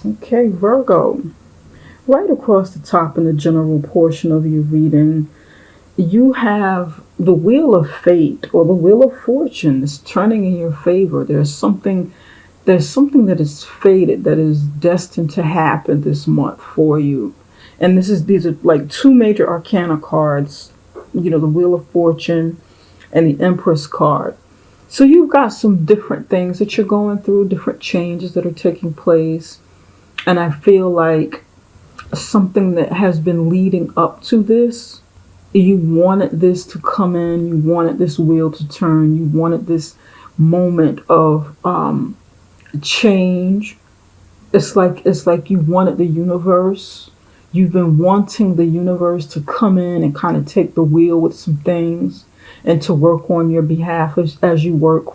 Okay, Virgo. Right across the top in the general portion of your reading, you have the wheel of fate or the wheel of fortune is turning in your favor. There's something that is fated, that is destined to happen this month for you. And these are like two major arcana cards, the Wheel of Fortune and the Empress card. So you've got some different things that you're going through, different changes that are taking place. And I feel like something that has been leading up to this. You wanted this to come in, you wanted this wheel to turn, you wanted this moment of change. It's like you wanted the universe. You've been wanting the universe to come in and kind of take the wheel with some things and to work on your behalf as you work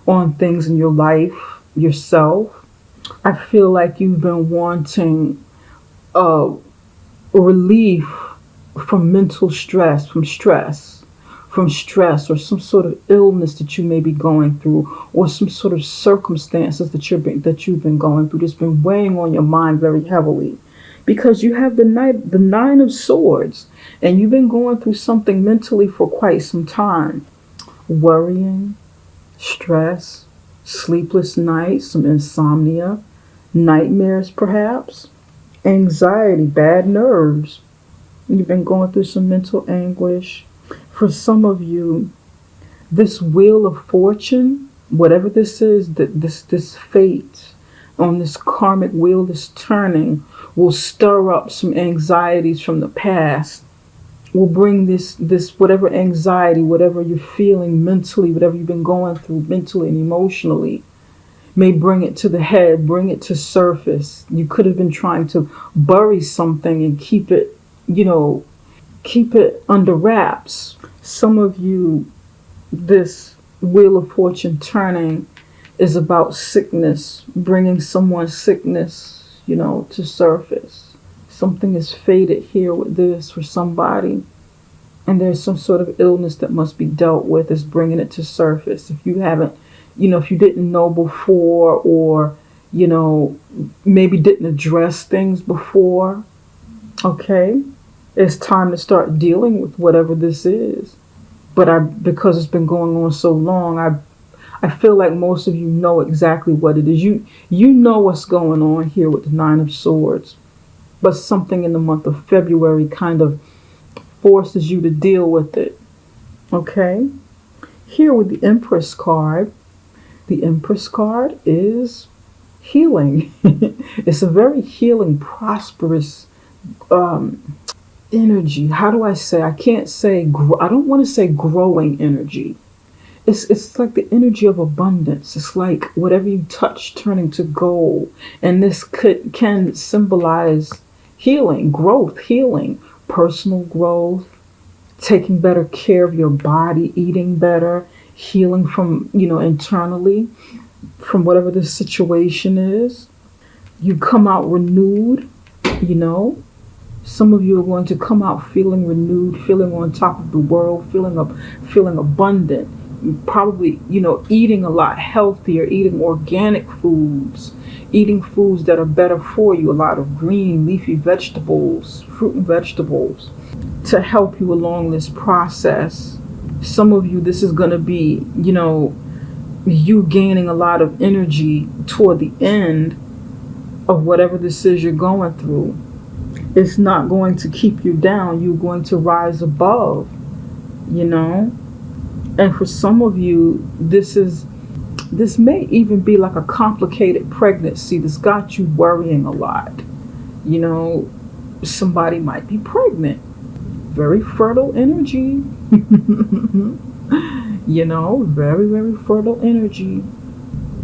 on things in your life yourself. I feel like you've been wanting uh, relief from mental stress, from stress or some sort of illness that you may be going through, or some sort of circumstances that you've been going through that's been weighing on your mind very heavily. Because you have the nine of swords, and you've been going through something mentally for quite some time. Worrying, stress, sleepless nights, some insomnia, nightmares perhaps, anxiety, bad nerves. You've been going through some mental anguish. For some of you, this wheel of fortune, whatever this is, that this fate on this karmic wheel that's turning, will stir up some anxieties from the past. Will bring this whatever anxiety, whatever you're feeling mentally, whatever you've been going through mentally and emotionally, may bring it to the head, bring it to surface. You could have been trying to bury something and keep it under wraps. Some of you, this wheel of fortune turning is about sickness, bringing someone's sickness, to surface. Something is fated here with this for somebody, and there's some sort of illness that must be dealt with. Is bringing it to surface. If you haven't, if you didn't know before, or maybe didn't address things before, okay, it's time to start dealing with whatever this is. But because it's been going on so long, I feel like most of you know exactly what it is. You know what's going on here with the Nine of Swords, but something in the month of February kind of forces you to deal with it. Okay? Here with the Empress card, the Empress card is healing. It's a very healing, prosperous energy. How do I say? I can't say. I don't want to say growing energy. It's like the energy of abundance. It's like whatever you touch turning to gold, and this can symbolize healing, growth, healing, personal growth, taking better care of your body, eating better, healing from internally from whatever the situation is. You come out renewed. You know, some of you are going to come out feeling renewed, feeling on top of the world, feeling abundant. Probably, eating a lot healthier, eating organic foods, eating foods that are better for you, a lot of green, leafy vegetables, fruit and vegetables to help you along this process. Some of you, this is going to be, you gaining a lot of energy toward the end of whatever this is you're going through. It's not going to keep you down. You're going to rise above, you know. And for some of you, this may even be like a complicated pregnancy that's got you worrying a lot. Somebody might be pregnant. Very fertile energy. Very, very fertile energy.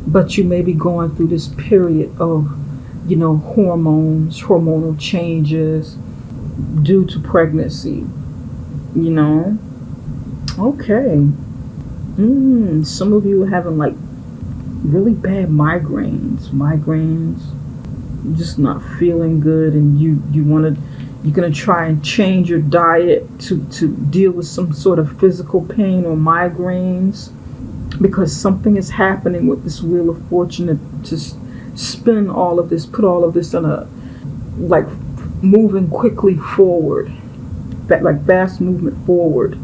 But you may be going through this period of, hormonal changes due to pregnancy. Okay. Some of you are having like really bad migraines, just not feeling good, and you're gonna try and change your diet to deal with some sort of physical pain or migraines, because something is happening with this Wheel of Fortune spin all of this, put all of this in a, like, moving quickly forward, that like fast movement forward.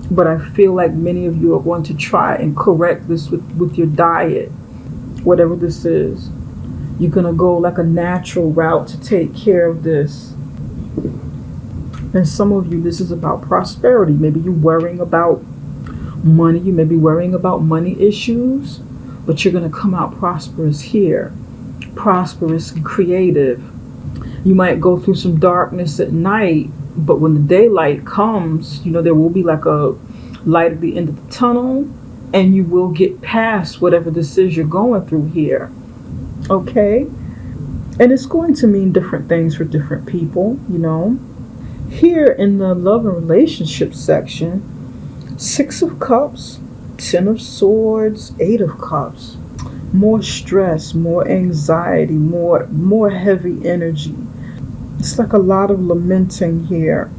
But I feel like many of you are going to try and correct this with your diet, whatever this is. You're going to go like a natural route to take care of this. And some of you, this is about prosperity. Maybe you're worrying about money. You may be worrying about money issues, but you're going to come out prosperous here. Prosperous and creative. You might go through some darkness at night, but when the daylight comes, there will be like a light at the end of the tunnel, and you will get past whatever this is you're going through here. Okay? And it's going to mean different things for different people, Here in the love and relationship section, 6 of Cups, 10 of Swords, 8 of Cups. More stress, more anxiety, more heavy energy. It's like a lot of lamenting here.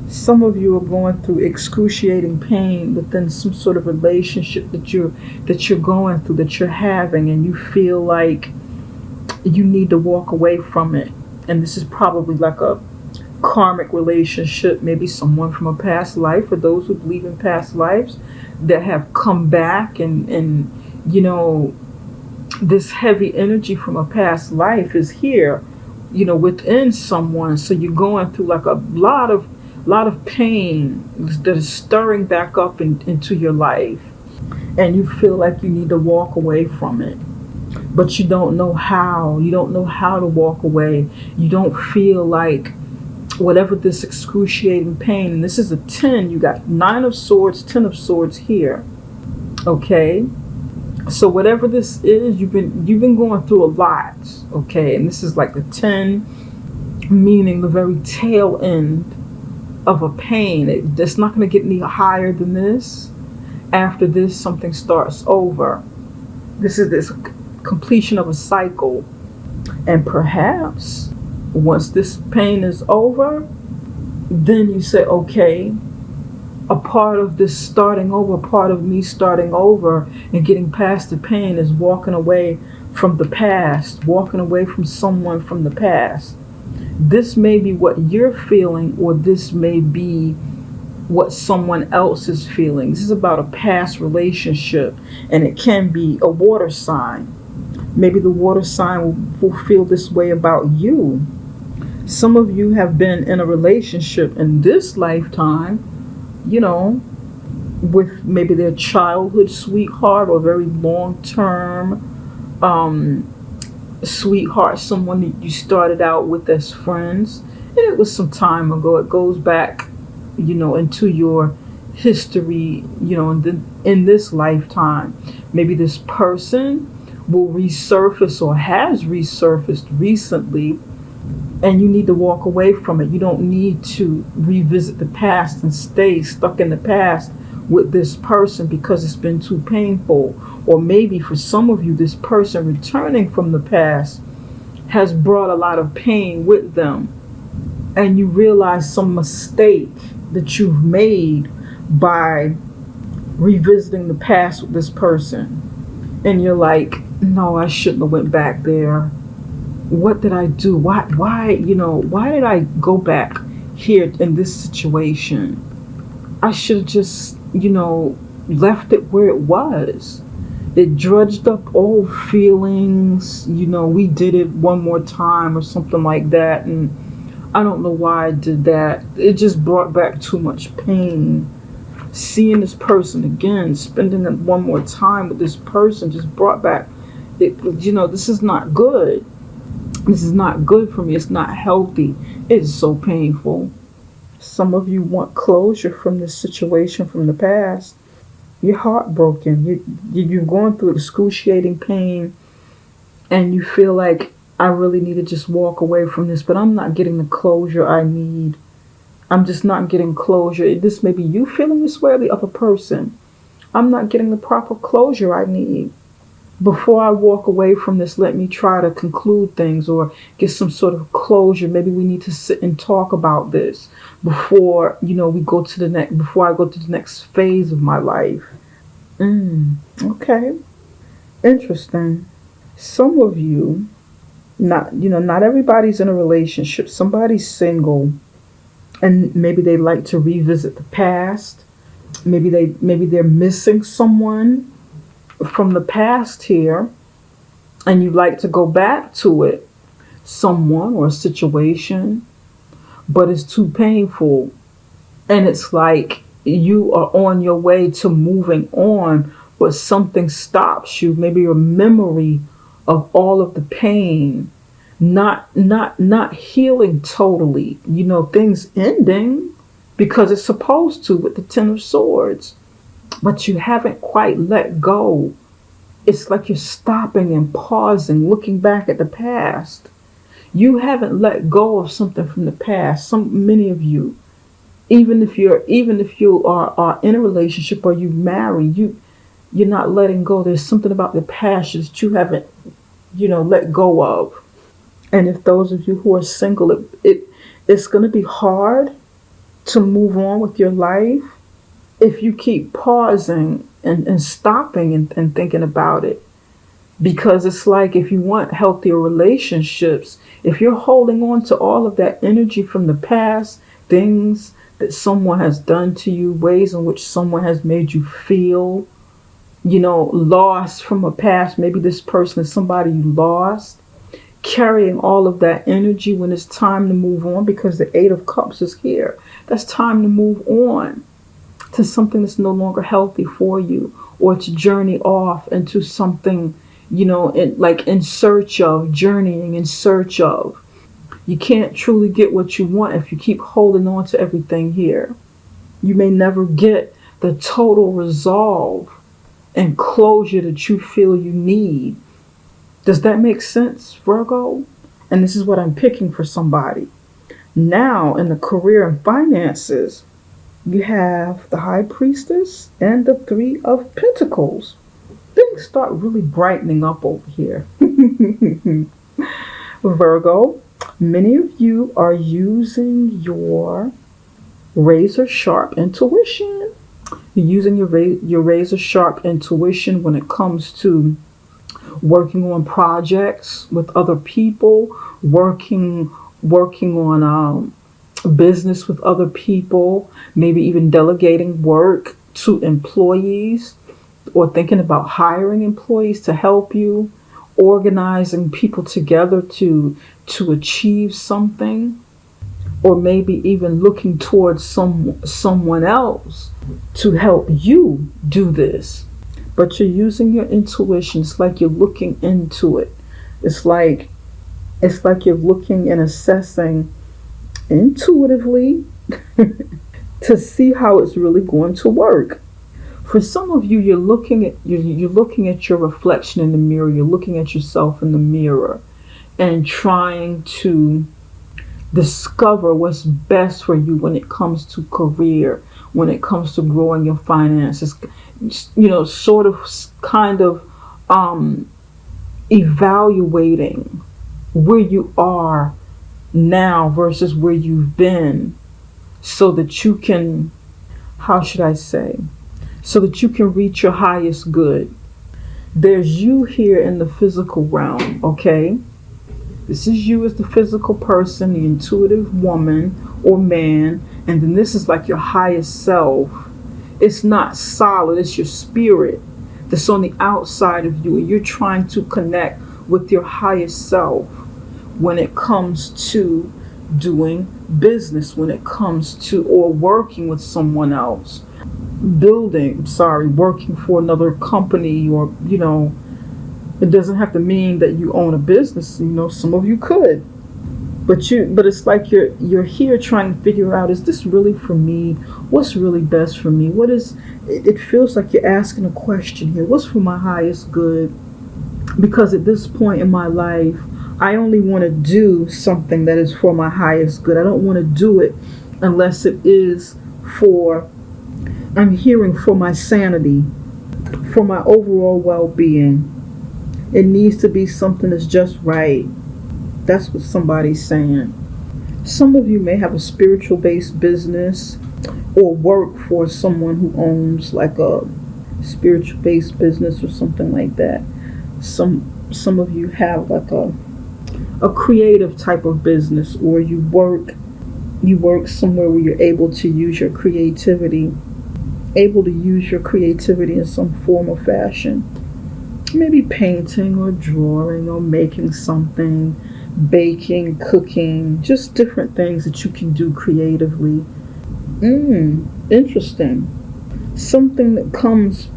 Some of you are going through excruciating pain within some sort of relationship that you're going through, that you're having, and you feel like you need to walk away from it. And this is probably like a karmic relationship, maybe someone from a past life, or those who believe in past lives that have come back, and this heavy energy from a past life is here, within someone. So you're going through like a lot of pain that is stirring back up into your life, and you feel like you need to walk away from it, but you don't know how. You don't know how to walk away. You don't feel like whatever this excruciating pain, and this is a 10, you got 9 of Swords, 10 of Swords here. Okay? So whatever this is, you've been going through a lot, okay? And this is like the 10, meaning the very tail end of a pain. It's not going to get any higher than this. After this, something starts over. This is this completion of a cycle. And perhaps once this pain is over, then you say, okay, a part of this starting over, part of me starting over and getting past the pain is walking away from the past, walking away from someone from the past. This may be what you're feeling, or this may be what someone else is feeling. This is about a past relationship, and it can be a water sign. Maybe the water sign will feel this way about you. Some of you have been in a relationship in this lifetime, with maybe their childhood sweetheart or very long-term sweetheart, someone that you started out with as friends, and it was some time ago. It goes back, into your history, in this lifetime. Maybe this person will resurface or has resurfaced recently, and you need to walk away from it. You don't need to revisit the past and stay stuck in the past with this person because it's been too painful. Or maybe for some of you, this person returning from the past has brought a lot of pain with them, and you realize some mistake that you've made by revisiting the past with this person, and you're like, no, I shouldn't have went back there. What did I do? Why did I go back here in this situation? I should have just, left it where it was. It drudged up old feelings, we did it one more time or something like that, and I don't know why I did that. It just brought back too much pain. Seeing this person again, spending it one more time with this person just brought back, this is not good. This is not good for me. It's not healthy. It is so painful. Some of you want closure from this situation from the past. You're heartbroken. You're going through excruciating pain, and you feel like, I really need to just walk away from this, but I'm not getting the closure I need. I'm just not getting closure. This may be you feeling this way, or the other person. I'm not getting the proper closure I need. Before I walk away from this, let me try to conclude things or get some sort of closure. Maybe we need to sit and talk about this before, before I go to the next phase of my life. Okay. Interesting. Some of you, not everybody's in a relationship. Somebody's single, and maybe they like to revisit the past. Maybe they're missing someone from the past here, and you like to go back to it, someone or a situation, but it's too painful. And it's like you are on your way to moving on, but something stops you. Maybe your memory of all of the pain, not healing totally, things ending because it's supposed to with the Ten of Swords, but you haven't quite let go. It's like you're stopping and pausing, looking back at the past. You haven't let go of something from the past. Many of you, even if you are in a relationship or you marry, you're not letting go. There's something about the past that you haven't, let go of. And if those of you who are single, it's going to be hard to move on with your life if you keep pausing and stopping and thinking about it. Because it's like if you want healthier relationships, if you're holding on to all of that energy from the past, things that someone has done to you, ways in which someone has made you feel, lost from a past, maybe this person is somebody you lost, carrying all of that energy when it's time to move on, because the Eight of Cups is here. That's time to move on to something that's no longer healthy for you, or to journey off into something, in search of, journeying in search of. You can't truly get what you want if you keep holding on to everything here. You may never get the total resolve and closure that you feel you need. Does that make sense, Virgo? And this is what I'm picking for somebody. Now, in the career and finances, you have the High Priestess and the Three of Pentacles. Things start really brightening up over here. Virgo, many of you are using your razor sharp intuition. You're using your razor sharp intuition when it comes to working on projects with other people, working on business with other people, maybe even delegating work to employees, or thinking about hiring employees to help you, organizing people together to achieve something, or maybe even looking towards someone else to help you do this. But you're using your intuition. It's like you're looking into it. It's like you're looking and assessing intuitively to see how it's really going to work. For some of you, you're looking at your reflection in the mirror. You're looking at yourself in the mirror and trying to discover what's best for you when it comes to career, when it comes to growing your finances. Sort of, kind of evaluating where you are now versus where you've been, so that you can, how should I say, so that you can reach your highest good. There's you here in the physical realm, okay? This is you as the physical person, the intuitive woman or man, and then this is like your highest self. It's not solid, it's your spirit that's on the outside of you, and you're trying to connect with your highest self when it comes to doing business, when it comes to, or working with someone else, working for another company, or it doesn't have to mean that you own a business. Some of you could, but it's like you're here trying to figure out, is this really for me? What's really best for me? It feels like you're asking a question here. What's for my highest good? Because at this point in my life, I only want to do something that is for my highest good. I don't want to do it unless it is I'm hearing for my sanity, for my overall well-being. It needs to be something that's just right. That's what somebody's saying. Some of you may have a spiritual based business, or work for someone who owns like a spiritual based business or something like that. Some some of you have like a creative type of business, or you work somewhere where you're able to use your creativity, in some form or fashion. Maybe painting or drawing or making something, baking, cooking, just different things that you can do creatively. Interesting. Something that comes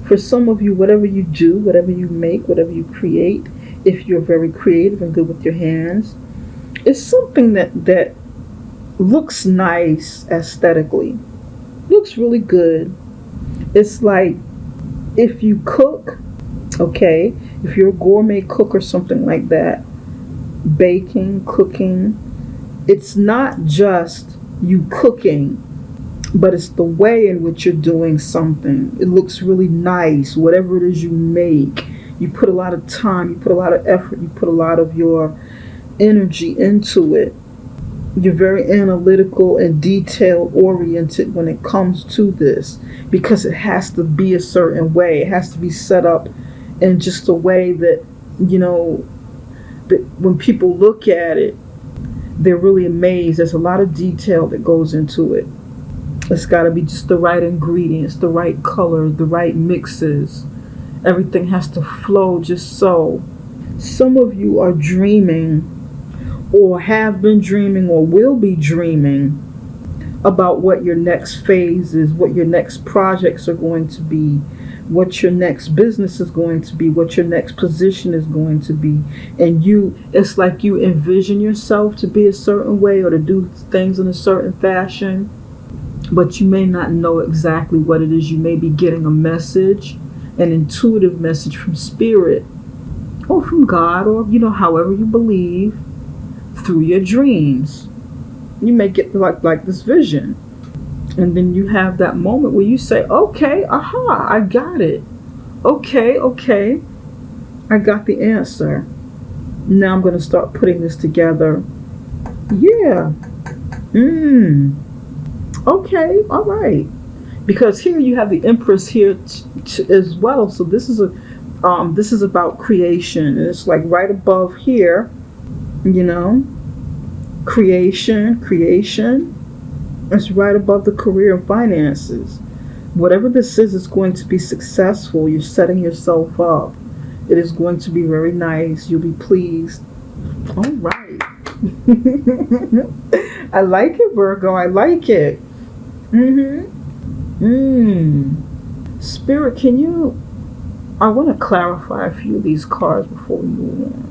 for some of you, whatever you do, whatever you make, whatever you create, if you're very creative and good with your hands, it's something that looks nice aesthetically. Looks really good. It's like if you cook, okay, if you're a gourmet cook or something like that, baking, cooking, it's not just you cooking, but it's the way in which you're doing something. It looks really nice. Whatever it is you make, you put a lot of time, you put a lot of effort, you put a lot of your energy into it. You're very analytical and detail oriented when it comes to this, because it has to be a certain way. It has to be set up in just a way that, that when people look at it, they're really amazed. There's a lot of detail that goes into it. It's got to be just the right ingredients, the right colors, the right mixes. Everything has to flow just so. Some of you are dreaming, or have been dreaming, or will be dreaming about what your next phase is, what your next projects are going to be, what your next business is going to be, what your next position is going to be. And it's like you envision yourself to be a certain way or to do things in a certain fashion, but you may not know exactly what it is. You may be getting a message, an intuitive message from spirit or from God, or however you believe, through your dreams. You may get like this vision, and then you have that moment where you say, okay, aha, I got it. Okay, I got the answer. Now I'm going to start putting this together. Yeah. Okay, all right. Because here you have the Empress here as well. So this is about creation. And it's like right above here, creation. It's right above the career and finances. Whatever this is going to be successful. You're setting yourself up. It is going to be very nice. You'll be pleased. All right. I like it, Virgo. I like it. Spirit, I want to clarify a few of these cards before we move on.